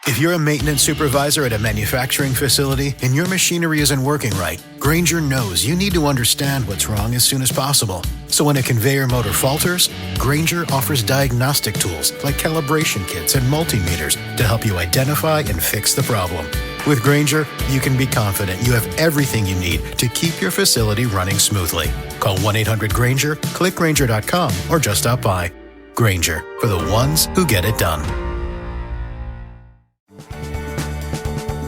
If you're a maintenance supervisor at a manufacturing facility and your machinery isn't working right, Grainger knows you need to understand what's wrong as soon as possible. So when a conveyor motor falters, Grainger offers diagnostic tools like calibration kits and multimeters to help you identify and fix the problem. With Grainger, you can be confident you have everything you need to keep your facility running smoothly. Call 1-800-GRAINGER, click Grainger.com, or just stop by. Grainger, for the ones who get it done.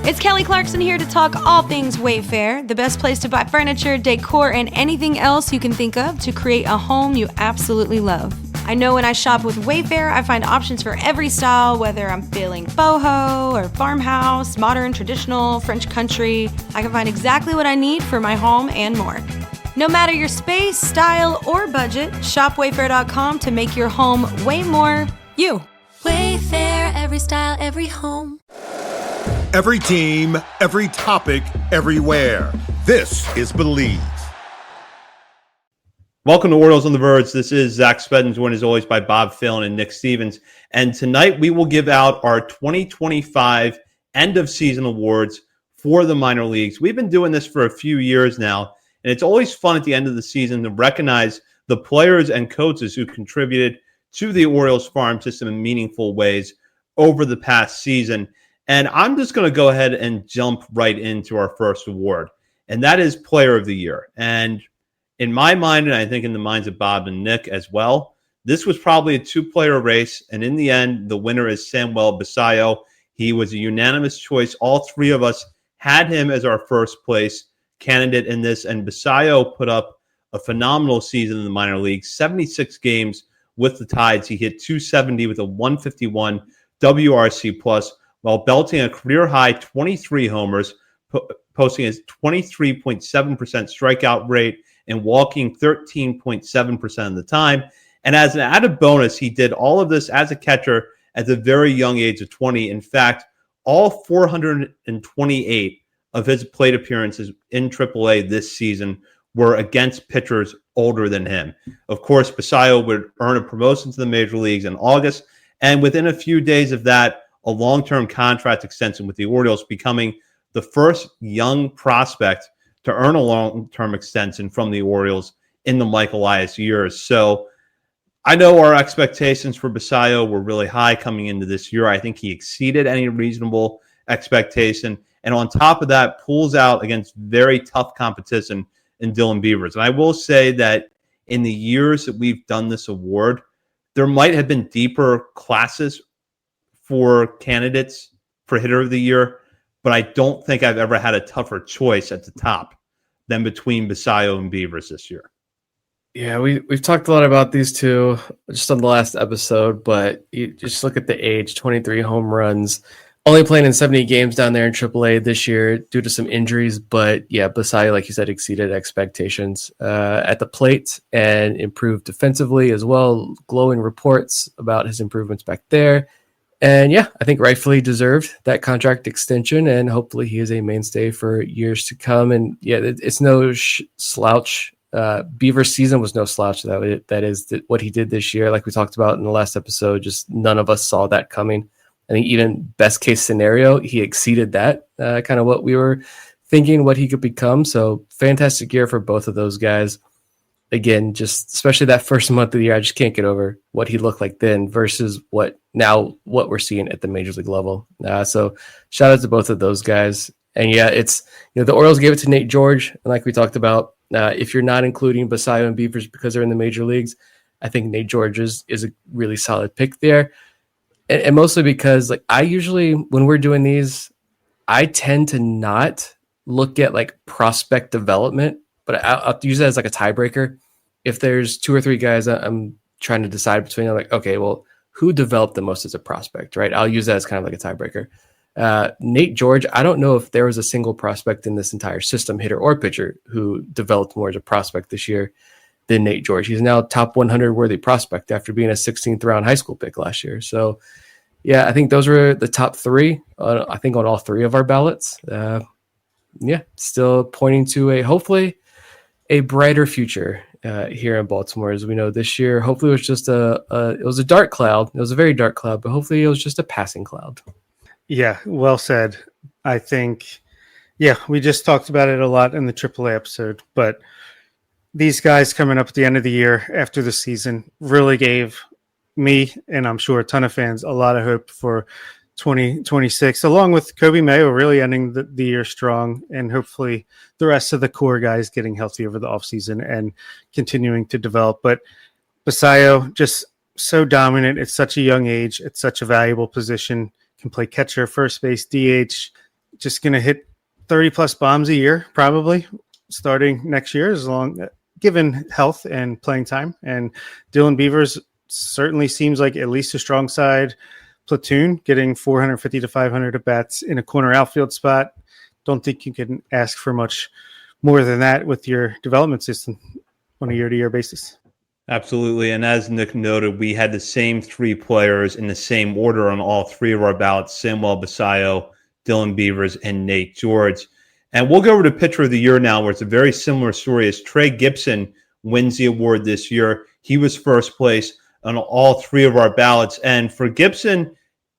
It's Kelly Clarkson here to talk all things Wayfair, the best place to buy furniture, decor, and anything else you can think of to create a home you absolutely love. I know when I shop with Wayfair, I find options for every style, whether I'm feeling boho or farmhouse, modern, traditional, French country. I can find exactly what I need for my home and more. No matter your space, style, or budget, shop Wayfair.com to make your home way more you. Wayfair, every style, every home. Every team, every topic, everywhere. This is Believe. Welcome to Orioles on the Verge. This is Zach Spedden, joined as always by Bob Phelan and Nick Stevens. And tonight we will give out our 2025 end-of-season awards for the minor leagues. We've been doing this for a few years now, and it's always fun at the end of the season to recognize the players and coaches who contributed to the Orioles farm system in meaningful ways over the past season. And I'm just going to go ahead and jump right into our first award, and that is Player of the Year. And in my mind, and I think in the minds of Bob and Nick as well, this was probably a two-player race, and in the end, the winner is Samuel Basallo. He was a unanimous choice. All three of us had him as our first place candidate in this, and Basallo put up a phenomenal season in the minor leagues, 76 games with the Tides. He hit .270 with a 151 WRC+, while belting a career-high 23 homers, posting his 23.7% strikeout rate and walking 13.7% of the time. And as an added bonus, he did all of this as a catcher at the very young age of 20. In fact, all 428 of his plate appearances in AAA this season were against pitchers older than him. Of course, Basallo would earn a promotion to the major leagues in August, and within a few days of that, a long-term contract extension with the Orioles, becoming the first young prospect to earn a long-term extension from the Orioles in the Mike Elias years. So I know our expectations for Basallo were really high coming into this year. I think he exceeded any reasonable expectation. And on top of that, pulls out against very tough competition in Dylan Beavers. And I will say that in the years that we've done this award, there might have been deeper classes for candidates for hitter of the year, but I don't think I've ever had a tougher choice at the top than between Basallo and Beavers this year. Yeah, we've talked a lot about these two just on the last episode, but you just look at the age, 23 home runs, only playing in 70 games down there in AAA this year due to some injuries. But yeah, Basallo, like you said, exceeded expectations at the plate and improved defensively as well. Glowing reports about his improvements back there. And yeah, I think rightfully deserved that contract extension, and hopefully he is a mainstay for years to come. And yeah, it's no slouch. Beaver's season was no slouch. That is what he did this year. Like we talked about in the last episode, just none of us saw that coming. I think even best case scenario, he exceeded that, kind of what we were thinking, what he could become. So fantastic year for both of those guys. Again, just especially that first month of the year, I just can't get over what he looked like then versus what we're seeing at the major league level. So shout out to both of those guys. And yeah, it's, the Orioles gave it to Nate George. And like we talked about, if you're not including Basallo and Beavers because they're in the major leagues, I think Nate George is a really solid pick there. And mostly because like I usually, when we're doing these, I tend to not look at like prospect development, but I'll use that as like a tiebreaker. If there's two or three guys I'm trying to decide between, I'm like, okay, well, who developed the most as a prospect, right? I'll use that as kind of like a tiebreaker. Nate George, I don't know if there was a single prospect in this entire system, hitter or pitcher, who developed more as a prospect this year than Nate George. He's now top 100 worthy prospect after being a 16th round high school pick last year. So yeah, I think those were the top three, I think on all three of our ballots. Yeah, still pointing to hopefully a brighter future here in Baltimore. As we know, this year, hopefully it was just it was a dark cloud. It was a very dark cloud, but hopefully it was just a passing cloud. Yeah, well said. I think, yeah, we just talked about it a lot in the AAA episode, but these guys coming up at the end of the year after the season really gave me, and I'm sure a ton of fans, a lot of hope for 2026, along with Kobe Mayo really ending the year strong, and hopefully the rest of the core guys getting healthy over the offseason and continuing to develop. But Basayo, just so dominant at such a young age. It's such a valuable position. Can play catcher, first base, DH. Just going to hit 30 plus bombs a year, probably starting next year, as long given health and playing time. And Dylan Beavers certainly seems like at least a strong side platoon, getting 450 to 500 at bats in a corner outfield spot. Don't think you can ask for much more than that with your development system on a year-to-year basis. Absolutely. And as Nick noted, we had the same three players in the same order on all three of our ballots: Samuel Basayo, Dylan Beavers, and Nate George. And we'll go over to Pitcher of the Year now, where it's a very similar story as Trey Gibson wins the award this year. He was first place on all three of our ballots. And for Gibson,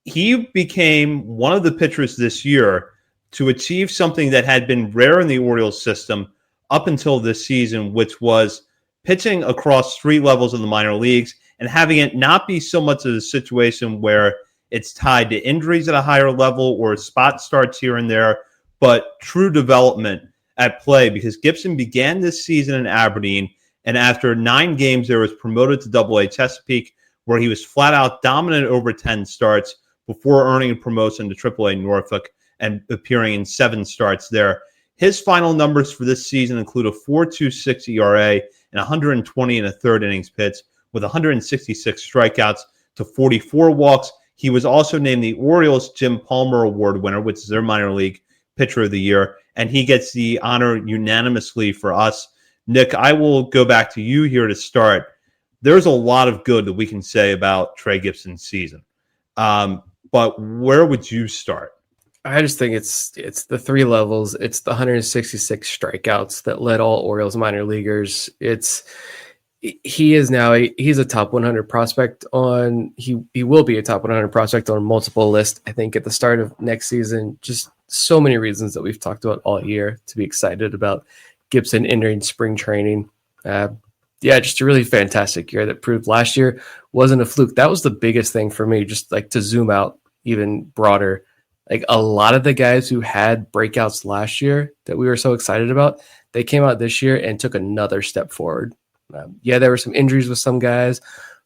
he became one of the pitchers this year to achieve something that had been rare in the Orioles system up until this season, which was pitching across three levels of the minor leagues and having it not be so much of a situation where it's tied to injuries at a higher level or spot starts here and there, but true development at play, because Gibson began this season in Aberdeen, and after 9 games there was promoted to Double-A Chesapeake, where he was flat out dominant over 10 starts before earning a promotion to Triple-A Norfolk and appearing in 7 starts there. His final numbers for this season include a 4.26 ERA and 120 and a third innings pitched, with 166 strikeouts to 44 walks. He was also named the Orioles Jim Palmer Award winner, which is their minor league pitcher of the year, and he gets the honor unanimously for us. Nick, I will go back to you here to start. There's a lot of good that we can say about Trey Gibson's season, but where would you start? I just think it's the 3 levels. It's the 166 strikeouts that led all Orioles minor leaguers. He's a top 100 prospect on. He will be a top 100 prospect on multiple lists, I think, at the start of next season. Just so many reasons that we've talked about all year to be excited about Gibson entering spring training. Just a really fantastic year that proved last year wasn't a fluke. That was the biggest thing for me, just like to zoom out even broader. Like a lot of the guys who had breakouts last year that we were so excited about, they came out this year and took another step forward. There were some injuries with some guys,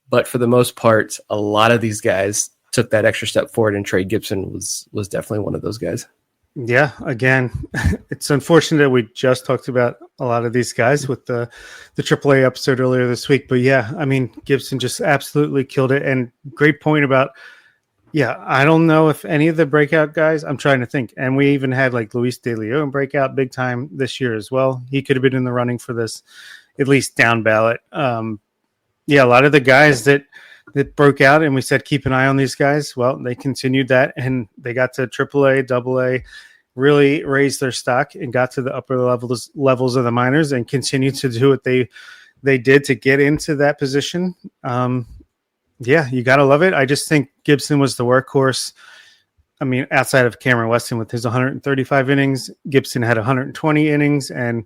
but for the most part, a lot of these guys took that extra step forward, and Trey Gibson was definitely one of those guys. Yeah, again, it's unfortunate that we just talked about a lot of these guys with the AAA episode earlier this week. But yeah, I mean, Gibson just absolutely killed it. And great point about, I don't know if any of the breakout guys, I'm trying to think. And we even had like Luis De Leon breakout big time this year as well. He could have been in the running for this, at least down ballot. A lot of the guys that broke out and we said keep an eye on these guys, well, they continued that and they got to AAA, AA, really raised their stock and got to the upper levels of the minors and continued to do what they did to get into that position. You got to love it. I just think Gibson was the workhorse. I mean, outside of Cameron Weston with his 135 innings, Gibson had 120 innings and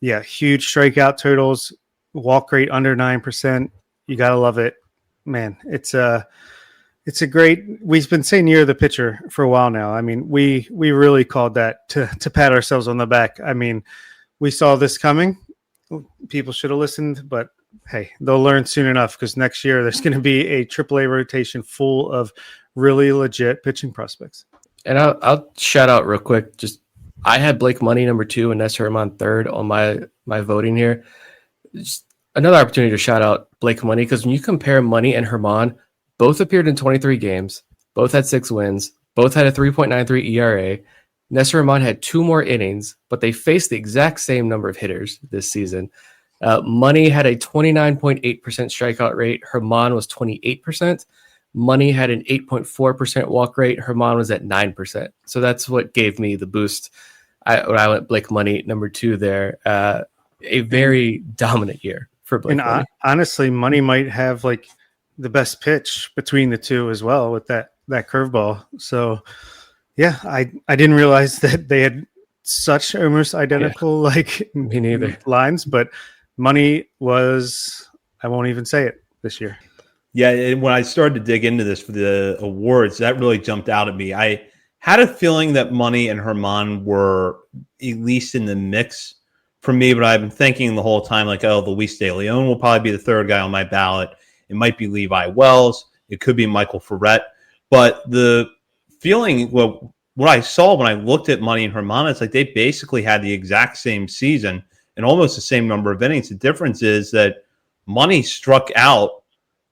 huge strikeout totals, walk rate under 9%. You got to love it. Man, it's a great. We've been saying near the pitcher for a while now. I mean, we really called that to pat ourselves on the back. I mean, we saw this coming. People should have listened, but hey, they'll learn soon enough because next year there's going to be a AAA rotation full of really legit pitching prospects. And I'll shout out real quick. Just I had Blake Money number 2 and Nestor Herman third on my voting here. Just another opportunity to shout out Blake Money, because when you compare Money and Herman, both appeared in 23 games, both had 6 wins, both had a 3.93 ERA. Nestor Herman had 2 more innings, but they faced the exact same number of hitters this season. Money had a 29.8% strikeout rate. Herman was 28%. Money had an 8.4% walk rate. Herman was at 9%. So that's what gave me the boost. I went Blake Money number 2 there. A very dominant year for Blake Money. Honestly, Money might have like the best pitch between the two as well with that curveball. So Yeah, I didn't realize that they had such almost identical Me neither. lines, but money was, I won't even say it this year. Yeah, and when I started to dig into this for the awards, that really jumped out at me. I had a feeling that Money and Herman were at least in the mix for me, but I've been thinking the whole time, like, oh, Luis De Leon will probably be the third guy on my ballot. It might be Levi Wells. It could be Michael Ferret. But the feeling, well, what I saw when I looked at Money and Herman, it's like they basically had the exact same season and almost the same number of innings. The difference is that Money struck out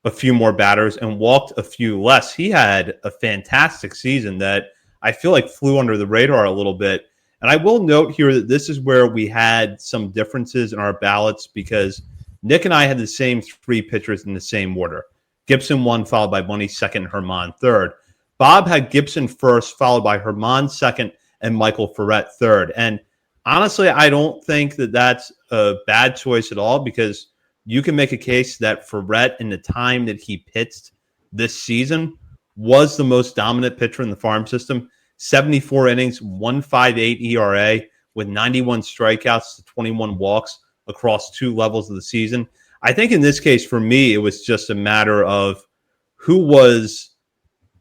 a few more batters and walked a few less. He had a fantastic season that I feel like flew under the radar a little bit. And I will note here that this is where we had some differences in our ballots because Nick and I had the same three pitchers in the same order. Gibson 1, followed by Money 2nd, Herman 3rd. Bob had Gibson 1st, followed by Herman 2nd, and Michael Ferret 3rd. And honestly, I don't think that that's a bad choice at all because you can make a case that Ferret, in the time that he pitched this season, was the most dominant pitcher in the farm system. 74 innings, 1.58 ERA with 91 strikeouts to 21 walks across two levels of the season. I think in this case, for me, it was just a matter of who was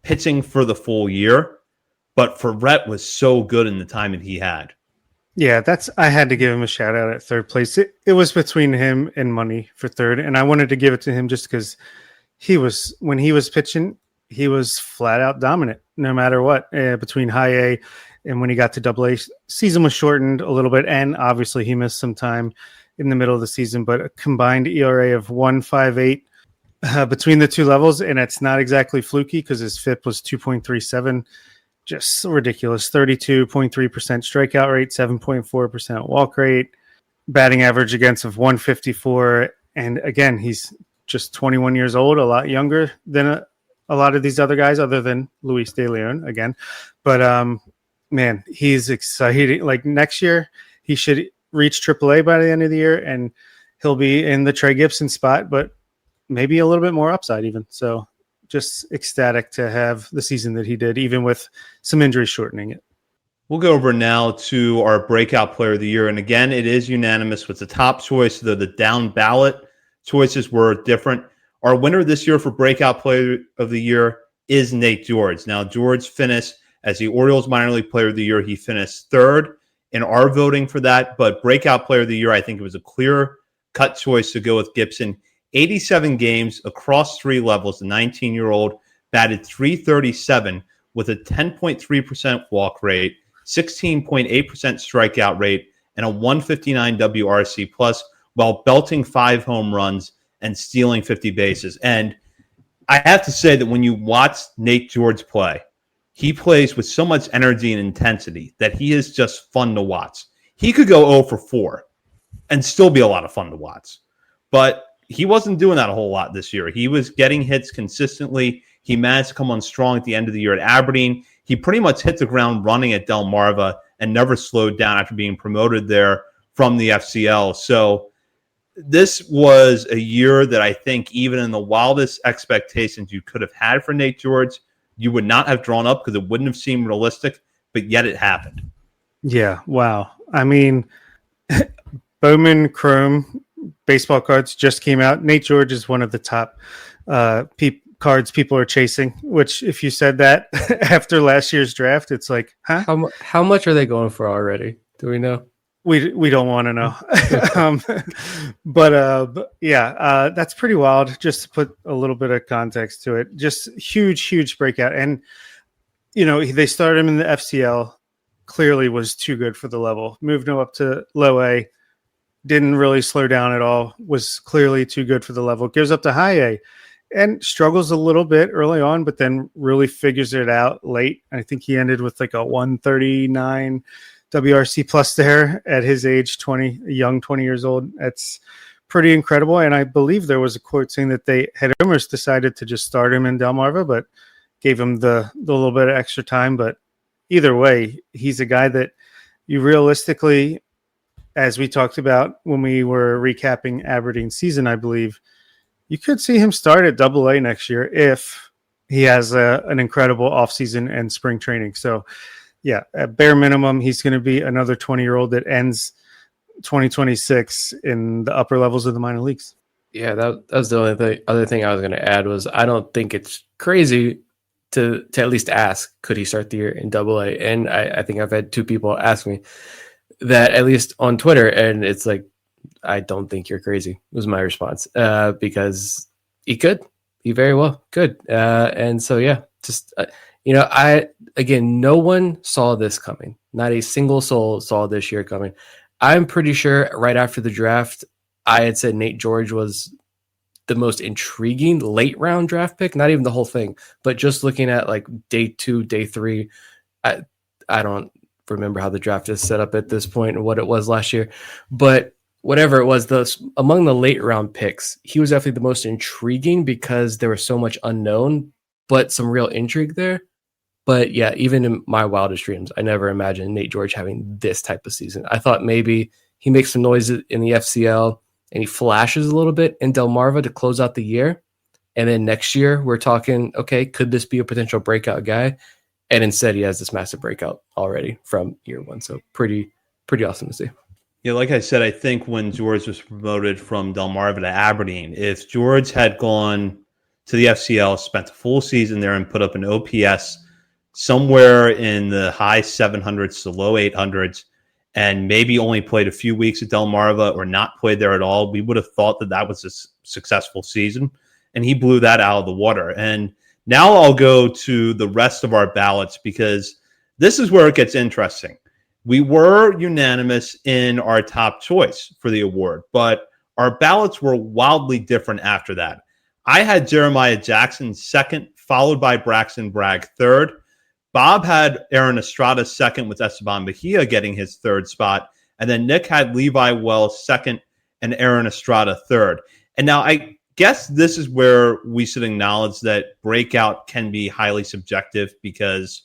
pitching for the full year, but Ferret was so good in the time that he had. Yeah, I had to give him a shout out at third place. It was between him and Money for third, and I wanted to give it to him just because when he was pitching, he was flat out dominant no matter what. Between high A and when he got to double A, season was shortened a little bit, and obviously he missed some time in the middle of the season, but a combined ERA of 1.58 between the two levels, and it's not exactly fluky because his FIP was 2.37. Just ridiculous. 32.3% strikeout rate, 7.4% walk rate, batting average against of 154. And again, he's just 21 years old, a lot younger than a lot of these other guys, other than Luis De Leon again. But man, he's exciting. Like next year, he should reach AAA by the end of the year, and he'll be in the Trey Gibson spot, but maybe a little bit more upside even. So just ecstatic to have the season that he did, even with some injuries shortening it. We'll go over now to our breakout player of the year. And again, it is unanimous with the top choice, though the down ballot choices were different. Our winner this year for breakout player of the year is Nate George. Now, George finished as the Orioles minor league player of the year. He finished third in our voting for that, but breakout player of the year, I think it was a clear cut choice to go with Gibson. 87 games across three levels. The 19-year-old batted .337 with a 10.3% walk rate, 16.8% strikeout rate, and a 159 WRC plus, while belting 5 home runs and stealing 50 bases. And I have to say that when you watch Nate George play, he plays with so much energy and intensity that he is just fun to watch. He could go 0 for 4 and still be a lot of fun to watch. But he wasn't doing that a whole lot this year. He was getting hits consistently. He managed to come on strong at the end of the year at Aberdeen. He pretty much hit the ground running at Delmarva and never slowed down after being promoted there from the FCL. So this was a year that I think even in the wildest expectations you could have had for Nate George, you would not have drawn up because it wouldn't have seemed realistic, but yet it happened. Yeah, wow. I mean, Bowman Chrome baseball cards just came out. Nate George is one of the top cards people are chasing, which if you said that after last year's draft, it's like, huh? How much are they going for already? Do we know? We don't want to know. But yeah, that's pretty wild. Just to put a little bit of context to it, just huge breakout. And, you know, they started him in the FCL, clearly was too good for the level. Moved him up to low A, didn't really slow down at all, was clearly too good for the level. Goes up to high A and struggles a little bit early on, but then really figures it out late. I think he ended with like a 139 WRC plus there at his age, 20, young 20 years old. That's pretty incredible. And I believe there was a quote saying that they had almost decided to just start him in Delmarva, but gave him the little bit of extra time. But either way, he's a guy that you realistically, as we talked about when we were recapping Aberdeen's season, I believe, you could see him start at Double A next year if he has an incredible offseason and spring training. So, yeah, at bare minimum, he's going to be another 20-year-old that ends 2026 in the upper levels of the minor leagues. Yeah, that was the other thing I was going to add was I don't think it's crazy to at least ask, could he start the year in AA? And I think I've had two people ask me that, at least on Twitter, and it's like, I don't think you're crazy, was my response, because he very well could. And so, yeah, just, no one saw this coming. Not a single soul saw this year coming. I'm pretty sure right after the draft, I had said Nate George was the most intriguing late round draft pick, not even the whole thing, but just looking at like day 2, day 3, I don't remember how the draft is set up at this point and what it was last year, but whatever it was, among the late round picks, he was definitely the most intriguing because there was so much unknown, but some real intrigue there. But yeah, even in my wildest dreams, I never imagined Nate George having this type of season. I thought maybe he makes some noise in the FCL and he flashes a little bit in Delmarva to close out the year. And then next year, we're talking, okay, could this be a potential breakout guy? And instead, he has this massive breakout already from year 1. So pretty awesome to see. Yeah, like I said, I think when George was promoted from Delmarva to Aberdeen, if George had gone to the FCL, spent a full season there and put up an OPS somewhere in the high 700s to low 800s, and maybe only played a few weeks at Delmarva or not played there at all, we would have thought that was a successful season. And he blew that out of the water. And now I'll go to the rest of our ballots because this is where it gets interesting. We were unanimous in our top choice for the award, but our ballots were wildly different after that. I had Jeremiah Jackson second, followed by Braxton Bragg third. Bob had Aaron Estrada second, with Esteban Mejia getting his third spot. And then Nick had Levi Wells second and Aaron Estrada third. And now I guess this is where we should acknowledge that breakout can be highly subjective, because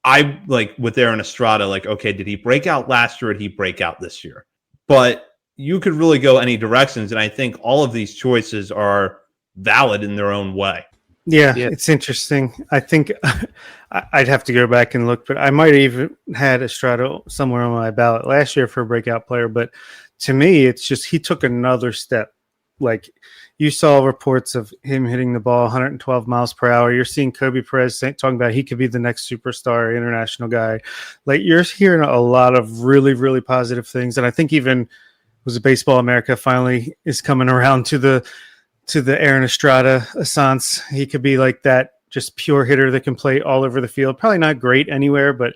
I, like with Aaron Estrada, like, okay, did he break out last year or did he break out this year? But you could really go any directions. And I think all of these choices are valid in their own way. Yeah, it's interesting. I think I'd have to go back and look, but I might have even had Estrada somewhere on my ballot last year for a breakout player. But to me, it's just he took another step. Like, you saw reports of him hitting the ball 112 miles per hour. You're seeing Kobe Perez talking about he could be the next superstar international guy. Like, you're hearing a lot of really, really positive things. And I think even was it Baseball America finally is coming around to the Aaron Estrada assance. He could be like that just pure hitter that can play all over the field. Probably not great anywhere, but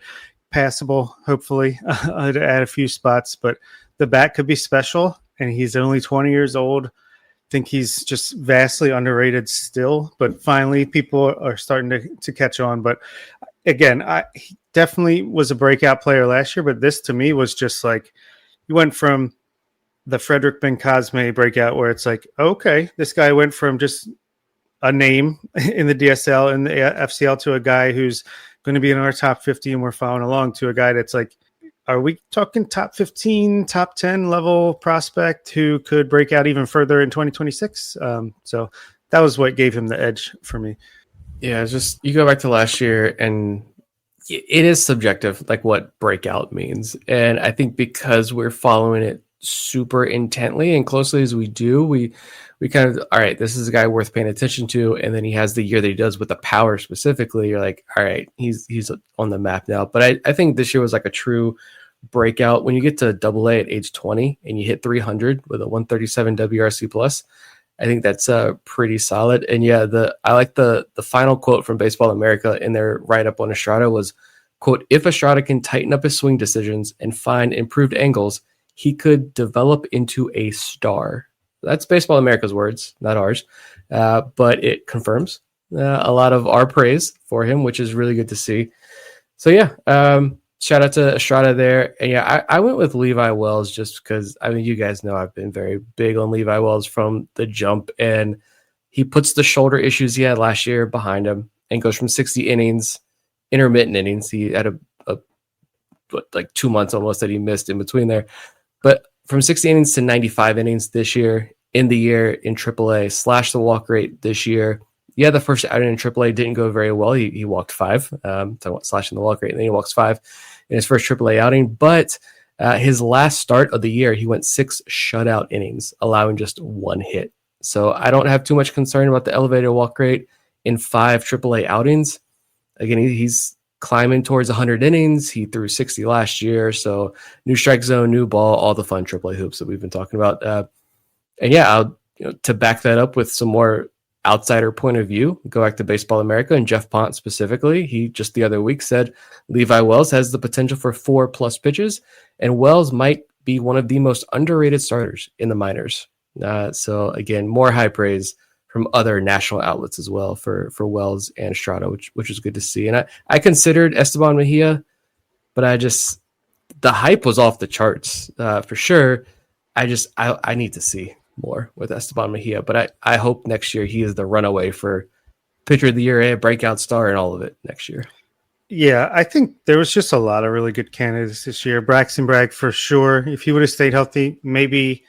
passable, hopefully, to add a few spots. But the bat could be special, and he's only 20 years old. I think he's just vastly underrated still, but finally people are starting to catch on. But again, he definitely was a breakout player last year, but this to me was just like, you went from the Frederick Ben Cosme breakout where it's like, okay, this guy went from just a name in the DSL and the FCL to a guy who's going to be in our top 50 and we're following along, to a guy that's like, are we talking top 15, top 10 level prospect who could break out even further in 2026? So that was what gave him the edge for me. Yeah, it's just, you go back to last year and it is subjective, like what breakout means. And I think because we're following it super intently and closely as we do, we kind of, all right, this is a guy worth paying attention to. And then he has the year that he does with the power specifically. You're like, all right, he's on the map now. But I think this year was like a true breakout. When you get to AA at age 20 and you hit 300 with a 137 WRC plus, I think that's pretty solid. And yeah, I like the final quote from Baseball America in their write-up on Estrada was, quote, if Estrada can tighten up his swing decisions and find improved angles, he could develop into a star. That's Baseball America's words, not ours. But it confirms a lot of our praise for him, which is really good to see. So yeah, shout out to Estrada there. And yeah, I went with Levi Wells just because, I mean, you guys know I've been very big on Levi Wells from the jump, and he puts the shoulder issues he had last year behind him and goes from 60 innings, intermittent innings. He had like 2 months almost that he missed in between there. But from 60 innings to 95 innings this year, in the year in AAA, slash the walk rate this year. Yeah, the first outing in AAA didn't go very well. He walked 5, slashing the walk rate, and then he walks 5 in his first AAA outing. But his last start of the year, he went 6 shutout innings, allowing just 1 hit. So I don't have too much concern about the elevated walk rate in 5 AAA outings. Again, he's climbing towards 100 innings. He threw 60 last year. So new strike zone, new ball, all the fun AAA hoops that we've been talking about. And yeah, to back that up with some more outsider point of view, go back to Baseball America and Jeff Pont specifically. He just the other week said Levi Wells has the potential for 4+ pitches, and Wells might be one of the most underrated starters in the minors. So again, more high praise from other national outlets as well for Wells and Estrada, which is good to see. And I considered Esteban Mejia, but the hype was off the charts for sure. I need to see more with Esteban Mejia, but I hope next year he is the runaway for pitcher of the year, a breakout star, and all of it next year. Yeah, I think there was just a lot of really good candidates this year. Braxton Bragg for sure. If he would have stayed healthy, maybe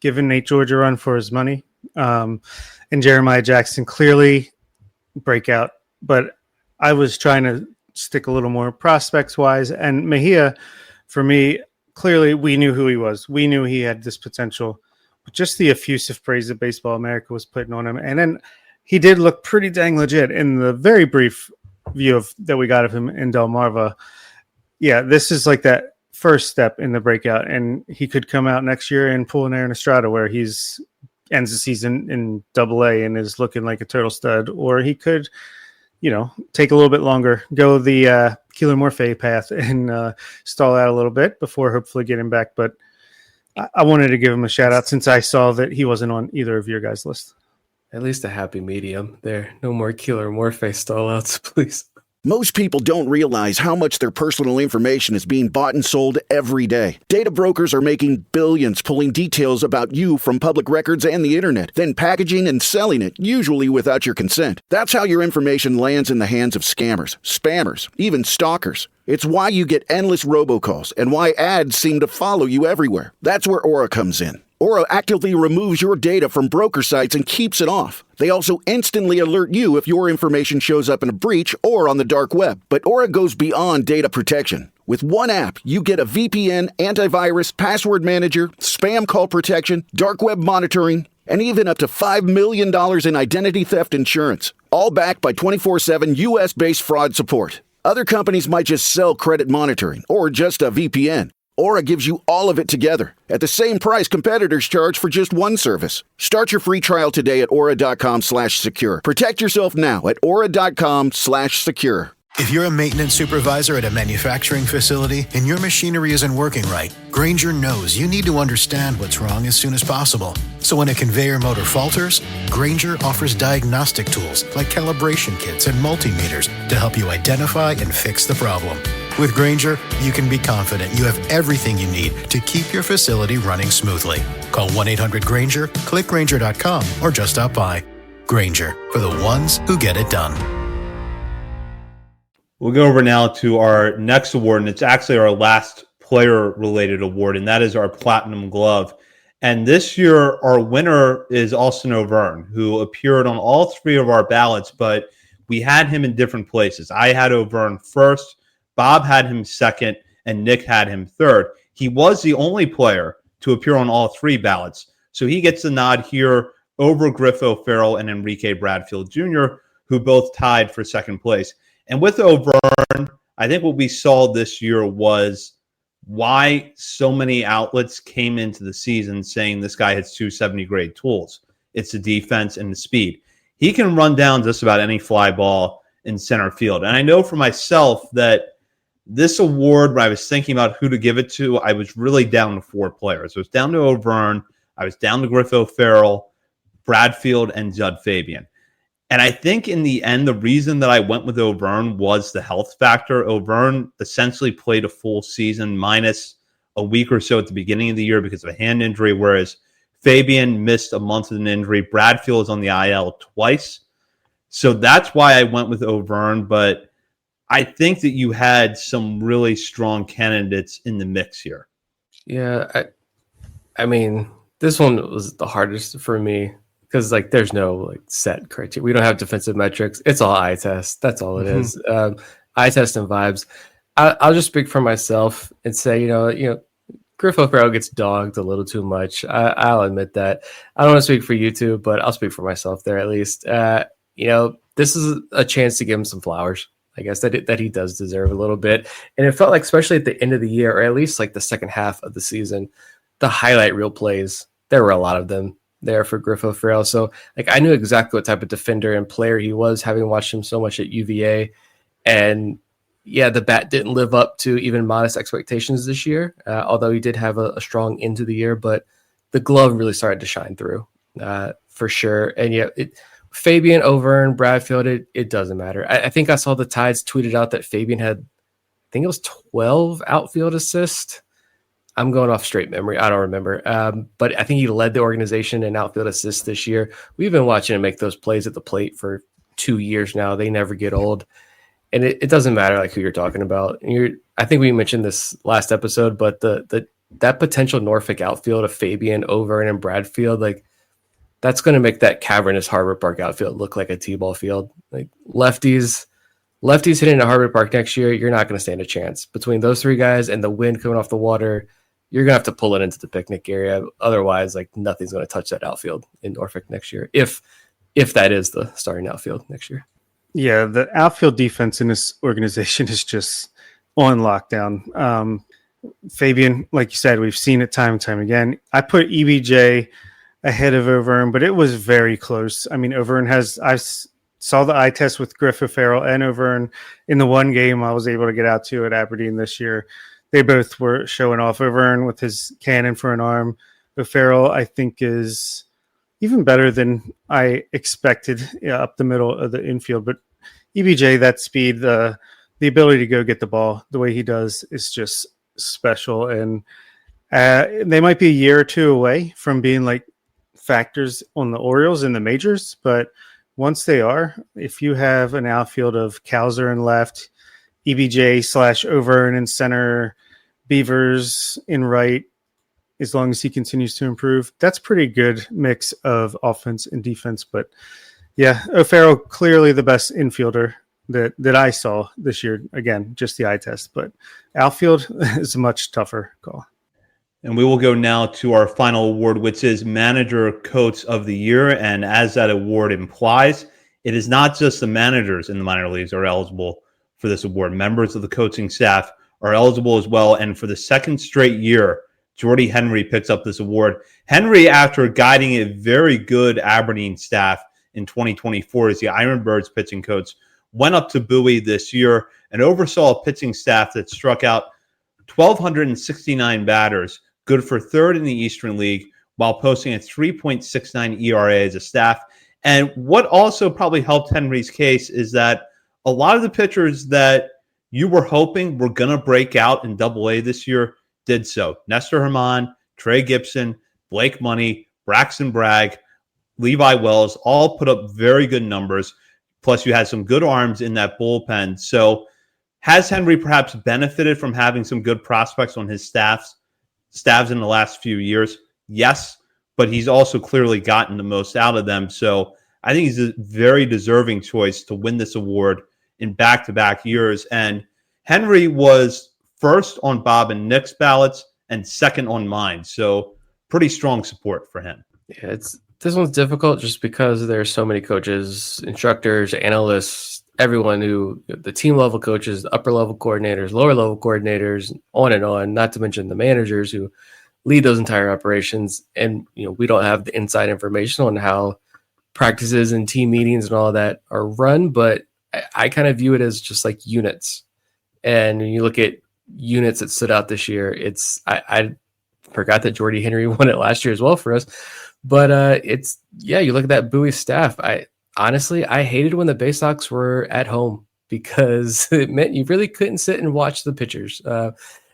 given Nate George a run for his money. And Jeremiah Jackson, clearly breakout. But I was trying to stick a little more prospects-wise. And Mejia, for me, clearly we knew who he was. We knew he had this potential. But just the effusive praise that Baseball America was putting on him. And then he did look pretty dang legit in the very brief view that we got of him in Delmarva. Yeah, this is like that first step in the breakout, and he could come out next year and pull an Aaron Estrada where he's ends the season in AA and is looking like a turtle stud, or he could, take a little bit longer, go the Keeler Morphe path and stall out a little bit before hopefully getting back. But I wanted to give him a shout out since I saw that he wasn't on either of your guys' list. At least a happy medium there. No more Keeler Morphe stallouts, please. Most people don't realize how much their personal information is being bought and sold every day. Data brokers are making billions pulling details about you from public records and the internet, then packaging and selling it, usually without your consent. That's how your information lands in the hands of scammers, spammers, even stalkers. It's why you get endless robocalls and why ads seem to follow you everywhere. That's where Aura comes in. Aura actively removes your data from broker sites and keeps it off. They also instantly alert you if your information shows up in a breach or on the dark web. But Aura goes beyond data protection. With one app, you get a VPN, antivirus, password manager, spam call protection, dark web monitoring, and even up to $5 million in identity theft insurance. All backed by 24/7 US-based fraud support. Other companies might just sell credit monitoring or just a VPN. Aura gives you all of it together at the same price competitors charge for just one service. Start your free trial today at aura.com/secure. Protect yourself now at aura.com/secure. If you're a maintenance supervisor at a manufacturing facility and your machinery isn't working right, Grainger knows you need to understand what's wrong as soon as possible. So when a conveyor motor falters, Grainger offers diagnostic tools like calibration kits and multimeters to help you identify and fix the problem. With Grainger, you can be confident you have everything you need to keep your facility running smoothly. Call 1-800-GRAINGER, click Grainger.com, or just stop by. Grainger, for the ones who get it done. We'll go over now to our next award, and it's actually our last player-related award, and that is our Platinum Glove. And this year, our winner is Austin O'Verne, who appeared on all 3 of our ballots, but we had him in different places. I had O'Verne first, Bob had him second, and Nick had him third. He was the only player to appear on all 3 ballots, so he gets the nod here over Griff O'Farrell and Enrique Bradfield Jr., who both tied for second place. And with O'Verne, I think what we saw this year was why so many outlets came into the season saying this guy has 270 grade tools. It's the defense and the speed. He can run down just about any fly ball in center field. And I know for myself that this award, when I was thinking about who to give it to, I was really down to 4 players. I was down to O'Verne, I was down to Griff O'Farrell, Bradfield, and Judd Fabian. And I think in the end, the reason that I went with O'Verne was the health factor. O'Verne essentially played a full season minus a week or so at the beginning of the year because of a hand injury, whereas Fabian missed a month with an injury. Bradfield is on the IL twice. So that's why I went with O'Verne. But I think that you had some really strong candidates in the mix here. Yeah, I mean, this one was the hardest for me because like there's no like set criteria. We don't have defensive metrics. It's all eye test. That's all it is. Eye test and vibes. I'll just speak for myself and say, Griff O'Farrell gets dogged a little too much. I'll admit that. I don't want to speak for you two, but I'll speak for myself there at least. This is a chance to give him some flowers. I guess that he does deserve a little bit. And it felt like, especially at the end of the year, or at least like the second half of the season, the highlight reel plays, there were a lot of them there for Griff O'Farrell. So like I knew exactly what type of defender and player he was, having watched him so much at UVA. And yeah, the bat didn't live up to even modest expectations this year, although he did have a strong end to the year, but the glove really started to shine through for sure. And yeah, Fabian, O'Vern, Bradfield, it doesn't matter. I think I saw the Tides tweeted out that Fabian had, I think it was 12 outfield assists. I'm going off straight memory. I don't remember. But I think he led the organization in outfield assists this year. We've been watching him make those plays at the plate for 2 years now. They never get old. And it doesn't matter like who you're talking about. I think we mentioned this last episode, but that potential Norfolk outfield of Fabian, O'Vern, and Bradfield, like that's going to make that cavernous Harbor Park outfield look like a T-ball field. Like lefties hitting at Harbor Park next year, you're not going to stand a chance. Between those three guys and the wind coming off the water, you're going to have to pull it into the picnic area. Otherwise, like nothing's going to touch that outfield in Norfolk next year, if that is the starting outfield next year. Yeah, the outfield defense in this organization is just on lockdown. Fabian, like you said, we've seen it time and time again. I put EBJ ahead of O'Vern, but it was very close. I mean, O'Vern I saw the eye test with Griff O'Farrell and O'Vern in the one game I was able to get out to at Aberdeen this year. They both were showing off. O'Vern with his cannon for an arm. O'Farrell, I think, is even better than I expected up the middle of the infield. But EBJ, that speed, the ability to go get the ball the way he does is just special. And they might be a year or two away from being like factors on the Orioles in the majors. But once they are, if you have an outfield of Cowser in left, EBJ/O'Vern in center, Beavers in right, as long as he continues to improve, that's pretty good mix of offense and defense. But yeah, O'Farrell clearly the best infielder that I saw this year. Again, just the eye test, but outfield is a much tougher call. And we will go now to our final award, which is Manager Coach of the Year. And as that award implies, it is not just the managers in the minor leagues are eligible for this award. Members of the coaching staff are eligible as well. And for the second straight year, Jordy Henry picks up this award. Henry, after guiding a very good Aberdeen staff in 2024 as the Ironbirds pitching coach, went up to Bowie this year and oversaw a pitching staff that struck out 1,269 batters, good for third in the Eastern League, while posting a 3.69 ERA as a staff. And what also probably helped Henry's case is that a lot of the pitchers that you were hoping were going to break out in Double-A this year did so. Nestor Herman, Trey Gibson, Blake Money, Braxton Bragg, Levi Wells all put up very good numbers. Plus, you had some good arms in that bullpen. So has Henry perhaps benefited from having some good prospects on his staffs in the last few years? Yes, but he's also clearly gotten the most out of them. So I think he's a very deserving choice to win this award in back-to-back years. And Henry was first on Bob and Nick's ballots and second on mine. So pretty strong support for him. Yeah, this one's difficult just because there's so many coaches, instructors, analysts, everyone who, the team level coaches, upper level coordinators, lower level coordinators, on, not to mention the managers who lead those entire operations. And, we don't have the inside information on how practices and team meetings and all that are run, but I kind of view it as just like units. And when you look at units that stood out this year, I forgot that Jordy Henry won it last year as well for us. But you look at that Bowie staff. I hated when the Bay Sox were at home because it meant you really couldn't sit and watch the pitchers. I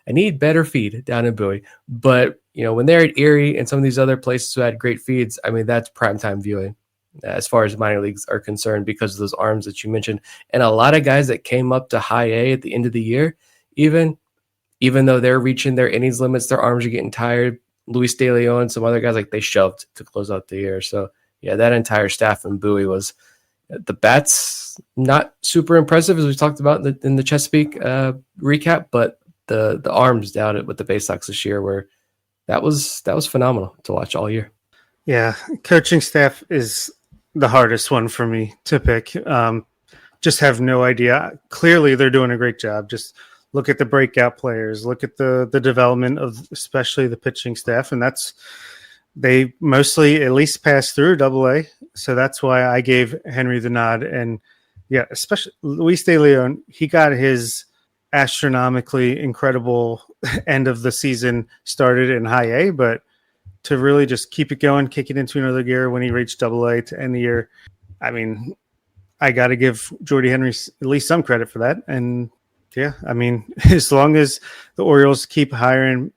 need better feed down in Bowie. But, when they're at Erie and some of these other places who had great feeds, I mean, that's primetime viewing as far as minor leagues are concerned because of those arms that you mentioned. And a lot of guys that came up to high A at the end of the year, even though they're reaching their innings limits, their arms are getting tired. Luis De Leon, some other guys, like they shoved to close out the year. So, yeah, that entire staff in Bowie was the bats not super impressive as we talked about in the Chesapeake recap, but the arms down with the Bay Sox this year were that was phenomenal to watch all year. Yeah, coaching staff is the hardest one for me to pick. Just have no idea. Clearly, they're doing a great job. Just look at the breakout players, look at the development of especially the pitching staff, and they mostly at least passed through AA. So that's why I gave Henry the nod. And yeah, especially Luis De Leon, he got his astronomically incredible end of the season started in high A, but to really just keep it going, kick it into another gear when he reached AA to end the year, I mean, I got to give Jordy Henry at least some credit for that. And yeah, I mean, as long as the Orioles keep hiring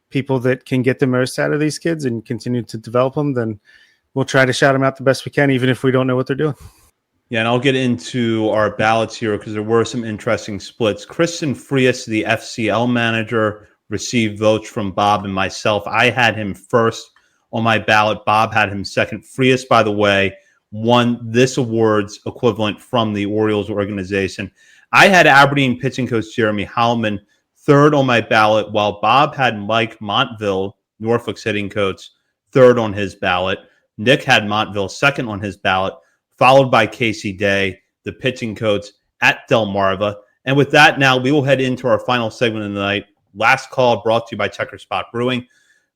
people that can get the most out of these kids and continue to develop them, then we'll try to shout them out the best we can, even if we don't know what they're doing. Yeah, and I'll get into our ballots here because there were some interesting splits. Kristen Frias, the FCL manager, received votes from Bob and myself. I had him first on my ballot. Bob had him second. Frias, by the way, won this awards equivalent from the Orioles organization. I had Aberdeen pitching coach Jeremy Howman third on my ballot, while Bob had Mike Montville, Norfolk's hitting coach, third on his ballot. Nick had Montville second on his ballot, followed by Casey Day, the pitching coach at Delmarva. And with that, now we will head into our final segment of the night. Last call brought to you by Checker Spot Brewing.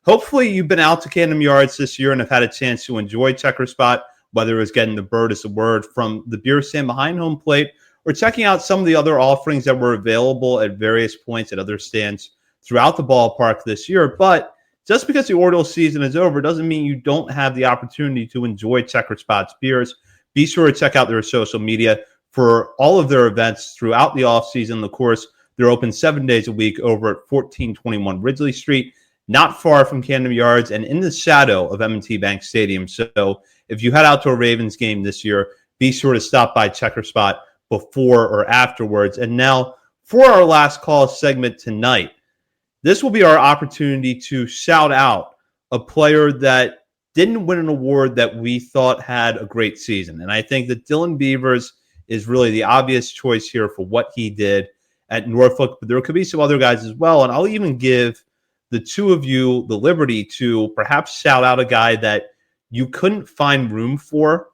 Hopefully you've been out to Camden Yards this year and have had a chance to enjoy Checker Spot, whether it was getting the bird as a word from the beer stand behind home plate or checking out some of the other offerings that were available at various points at other stands throughout the ballpark this year. But just because the Orioles season is over doesn't mean you don't have the opportunity to enjoy Checker Spot's beers. Be sure to check out their social media for all of their events throughout the offseason. Of course, they're open 7 days a week over at 1421 Ridgely Street, not far from Camden Yards and in the shadow of M&T Bank Stadium. So if you head out to a Ravens game this year, be sure to stop by Checker Spot before or afterwards. And now for our last call segment tonight, this will be our opportunity to shout out a player that didn't win an award that we thought had a great season. And I think that Dylan Beavers is really the obvious choice here for what he did at Norfolk, but there could be some other guys as well. And I'll even give the two of you the liberty to perhaps shout out a guy that you couldn't find room for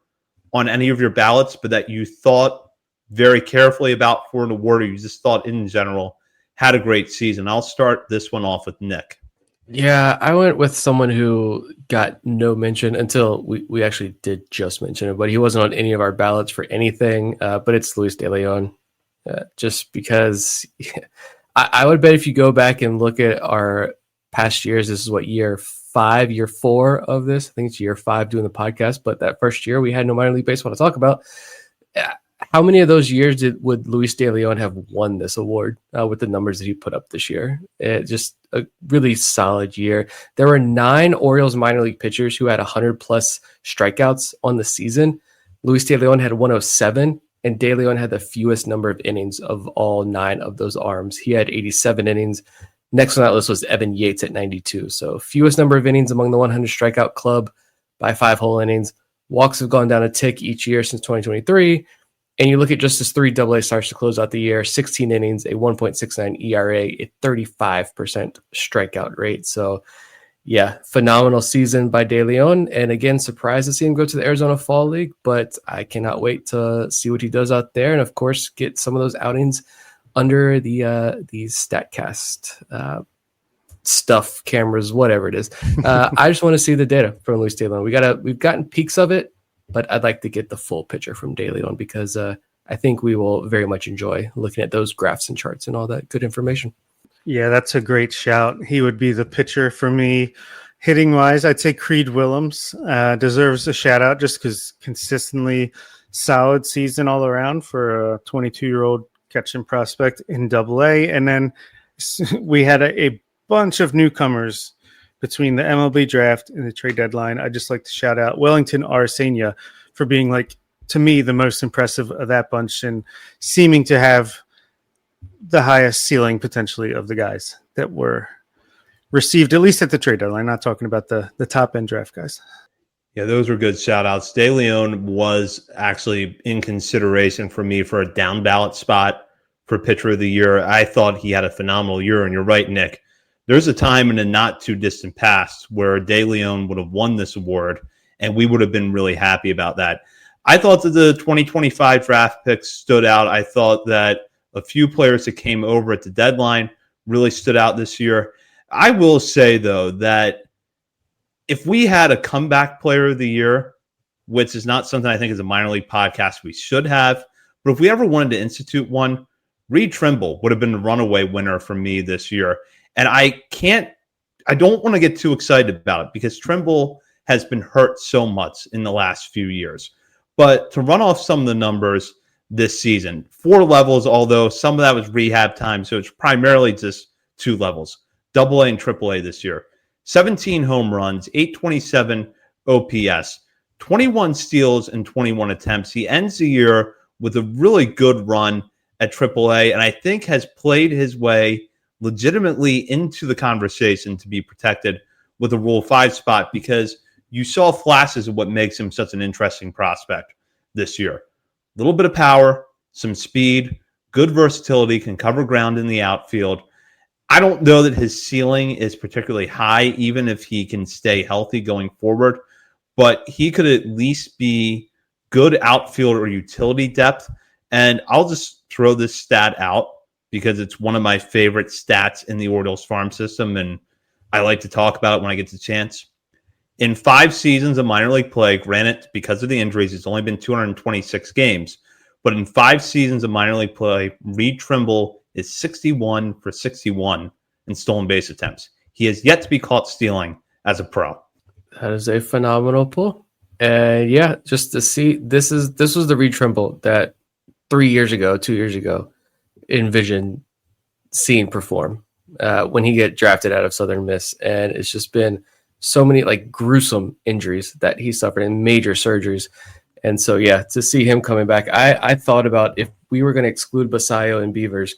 on any of your ballots, but that you thought very carefully about for an award, or you just thought in general had a great season. I'll start this one off with Nick. Yeah, I went with someone who got no mention until we actually did just mention it, but he wasn't on any of our ballots for anything. But it's Luis De Leon, just because I would bet if you go back and look at our past years, this is what, year 4 of this. I think it's year 5 doing the podcast, but that first year we had no minor league baseball to talk about. How many of those years would Luis De Leon have won this award with the numbers that he put up this year? Just a really solid year. There were 9 Orioles minor league pitchers who had 100-plus strikeouts on the season. Luis De Leon had 107, and De Leon had the fewest number of innings of all 9 of those arms. He had 87 innings. Next on that list was Evan Yates at 92. So fewest number of innings among the 100 strikeout club by 5 whole innings. Walks have gone down a tick each year since 2023. And you look at just his 3 AA starts to close out the year, 16 innings, a 1.69 ERA, a 35% strikeout rate. So, yeah, phenomenal season by De Leon. And again, surprised to see him go to the Arizona Fall League, but I cannot wait to see what he does out there. And, of course, get some of those outings under the StatCast stuff, cameras, whatever it is. I just want to see the data from Luis De Leon. We've gotten peaks of it, but I'd like to get the full picture from De Leon because I think we will very much enjoy looking at those graphs and charts and all that good information. Yeah, that's a great shout. He would be the pitcher for me. Hitting wise, I'd say Creed Willems deserves a shout out just because consistently solid season all around for a 22-year-old catching prospect in AA. And then we had a bunch of newcomers between the MLB draft and the trade deadline. I'd just like to shout out Wellington Arcena for being, like, to me, the most impressive of that bunch and seeming to have the highest ceiling potentially of the guys that were received, at least at the trade deadline. Not talking about the top end draft guys. Yeah, those were good shout outs. De Leon was actually in consideration for me for a down ballot spot for pitcher of the year. I thought he had a phenomenal year, and you're right, Nick. There's a time in the not too distant past where De Leon would have won this award, and we would have been really happy about that. I thought that the 2025 draft picks stood out. I thought that a few players that came over at the deadline really stood out this year. I will say, though, that if we had a comeback player of the year, which is not something I think as a minor league podcast we should have, but if we ever wanted to institute one, Reed Trimble would have been the runaway winner for me this year. And I don't want to get too excited about it because Trimble has been hurt so much in the last few years. But to run off some of the numbers this season, 4 levels, although some of that was rehab time, so it's primarily just 2 levels, AA and AAA this year. 17 home runs, 827 OPS, 21 steals and 21 attempts. He ends the year with a really good run at AAA, and I think has played his way legitimately into the conversation to be protected with a Rule 5 spot because you saw flashes of what makes him such an interesting prospect this year. A little bit of power, some speed, good versatility, can cover ground in the outfield. I don't know that his ceiling is particularly high, even if he can stay healthy going forward, but he could at least be good outfield or utility depth. And I'll just throw this stat out because it's one of my favorite stats in the Orioles farm system, and I like to talk about it when I get the chance. In 5 seasons of minor league play, granted, because of the injuries, it's only been 226 games, but in 5 seasons of minor league play, Reed Trimble is 61 for 61 in stolen base attempts. He has yet to be caught stealing as a pro. That is a phenomenal pull. And yeah, just to see, this was the Reed Trimble that 2 years ago, envisioned seeing perform when he get drafted out of Southern Miss. And it's just been so many like gruesome injuries that he suffered and major surgeries. And so, yeah, to see him coming back, I thought about if we were going to exclude Basayo and Beavers,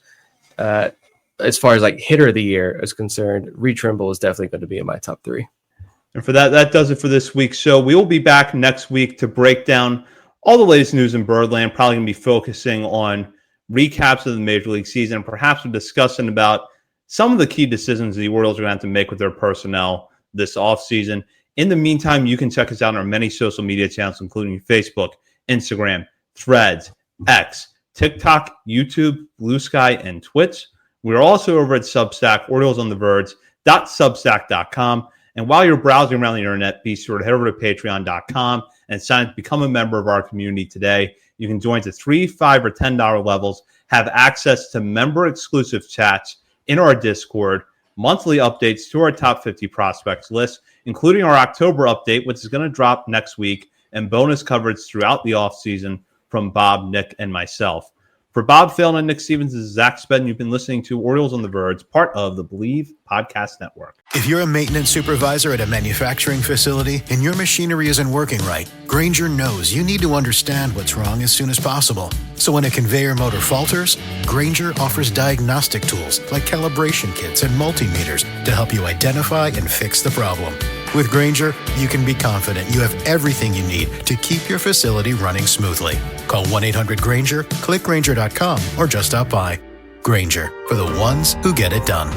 as far as like hitter of the year is concerned, Reed Trimble is definitely going to be in my top 3. And for that does it for this week's show. We will be back next week to break down all the latest news in Birdland. Probably going to be focusing on recaps of the Major League season. Perhaps we're discussing about some of the key decisions the Orioles are going to have to make with their personnel this offseason. In the meantime, you can check us out on our many social media channels, including Facebook, Instagram, Threads, X, TikTok, YouTube, Blue Sky, and Twitch. We're also over at Substack, OriolesOnTheVerge.substack.com. And while you're browsing around the internet, be sure to head over to patreon.com and sign up to become a member of our community today. You can join to $3, $5, or $10 levels, have access to member-exclusive chats in our Discord, monthly updates to our top 50 prospects list, including our October update, which is going to drop next week, and bonus coverage throughout the offseason from Bob, Nick, and myself. For Bob Phelan and Nick Stevens, this is Zach Spedden. You've been listening to Orioles on the Verge, part of the Believe Podcast Network. If you're a maintenance supervisor at a manufacturing facility and your machinery isn't working right, Grainger knows you need to understand what's wrong as soon as possible. So when a conveyor motor falters, Grainger offers diagnostic tools like calibration kits and multimeters to help you identify and fix the problem. With Grainger, you can be confident you have everything you need to keep your facility running smoothly. Call 1-800-GRAINGER, click Grainger.com, or just stop by. Grainger, for the ones who get it done.